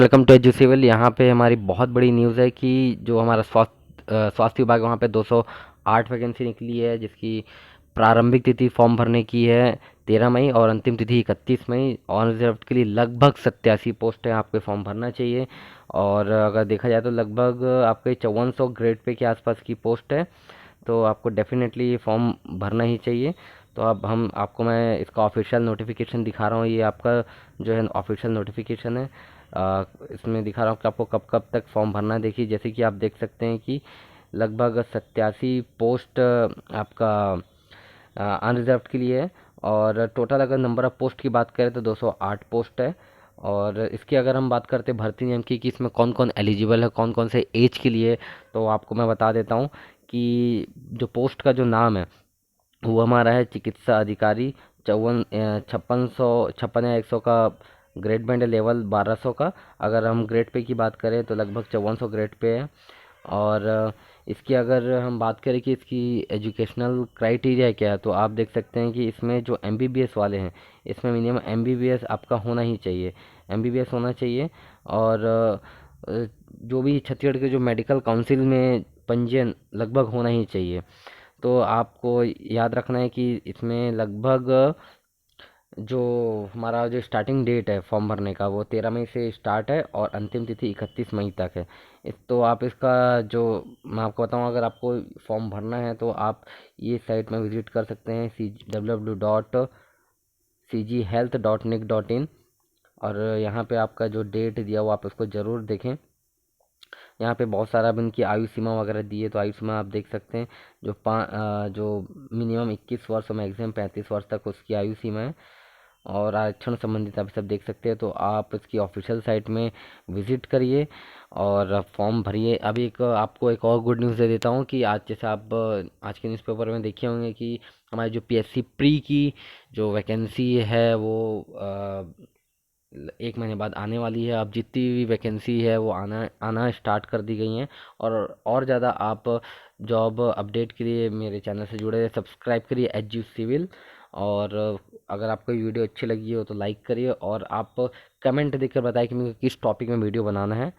Welcome to edu civil. यहाँ पे हमारी बहुत बड़ी न्यूज़ है कि जो हमारा स्वास्थ्य विभाग है वहाँ पे 208 वैकेंसी निकली है, जिसकी प्रारंभिक तिथि फॉर्म भरने की है 13 मई और अंतिम तिथि 31 मई। ऑन रिजर्व के लिए लगभग 87 पोस्ट है, आपके फॉर्म भरना चाहिए। और अगर देखा जाए तो लगभग आपके 5400 ग्रेड पे के आसपास की पोस्ट है, तो आपको डेफिनेटली ये फॉर्म भरना ही चाहिए। तो अब हम आपको मैं इसका ऑफिशियल नोटिफिकेशन दिखा रहा हूँ। ये आपका जो है ऑफिशियल नोटिफिकेशन है। इसमें दिखा रहा हूँ कि आपको कब कब तक फॉर्म भरना है। देखिए, जैसे कि आप देख सकते हैं कि लगभग 87 पोस्ट आपका अनरिजर्व्ड के लिए है। और टोटल अगर नंबर ऑफ पोस्ट की बात करें तो 208 पोस्ट है। और इसकी अगर हम बात करते हैं भर्ती नियम की कि इसमें कौन कौन एलिजिबल है, कौन कौन से एज के लिए, तो आपको मैं बता देता हूँ कि जो पोस्ट का जो नाम है वो हमारा है चिकित्सा अधिकारी। 56 या 100 का ग्रेड बैंड है, लेवल 1200 का। अगर हम ग्रेड पे की बात करें तो लगभग 5400 ग्रेड पे है। और इसकी अगर हम बात करें कि इसकी एजुकेशनल क्राइटेरिया क्या है, तो आप देख सकते हैं कि इसमें जो एमबीबीएस वाले हैं, इसमें मिनिमम एमबीबीएस आपका होना ही चाहिए, एमबीबीएस होना चाहिए। और जो भी छत्तीसगढ़ के जो मेडिकल काउंसिल में पंजीयन लगभग होना ही चाहिए। तो आपको याद रखना है कि इसमें लगभग जो हमारा जो स्टार्टिंग डेट है फॉर्म भरने का वो 13 मई से स्टार्ट है और अंतिम तिथि 31 मई तक है। तो आप इसका जो मैं आपको बताऊं, अगर आपको फॉर्म भरना है तो आप ये साइट में विजिट कर सकते हैं www.cghealth.nic.in। और यहाँ पे आपका जो डेट दिया हुआ आप उसको ज़रूर देखें। यहाँ पे बहुत सारा अब इनकी आयु सीमा वगैरह दी है, तो आयु सीमा आप देख सकते हैं। जो मिनिमम 21 वर्ष और मैक्सिमम 35 वर्ष तक उसकी आयु सीमा है। और आरक्षण संबंधित आप सब देख सकते हैं। तो आप इसकी ऑफिशियल साइट में विजिट करिए और फॉर्म भरिए। अभी आपको एक और गुड न्यूज़ दे देता हूँ कि आज जैसे आप आज के न्यूज़पेपर में देखे होंगे कि हमारी जो पीएससी प्री की जो वैकेंसी है वो 1 महीने बाद आने वाली है। अब जितनी भी वैकेंसी है वो आना आना स्टार्ट कर दी गई हैं। और ज़्यादा आप जॉब अपडेट के लिए मेरे चैनल से जुड़े रहिए, सब्सक्राइब करिए एच सिविल। और अगर आपको ये वीडियो अच्छी लगी हो तो लाइक करिए और आप कमेंट देकर बताइए कि मुझे किस टॉपिक में वीडियो बनाना है।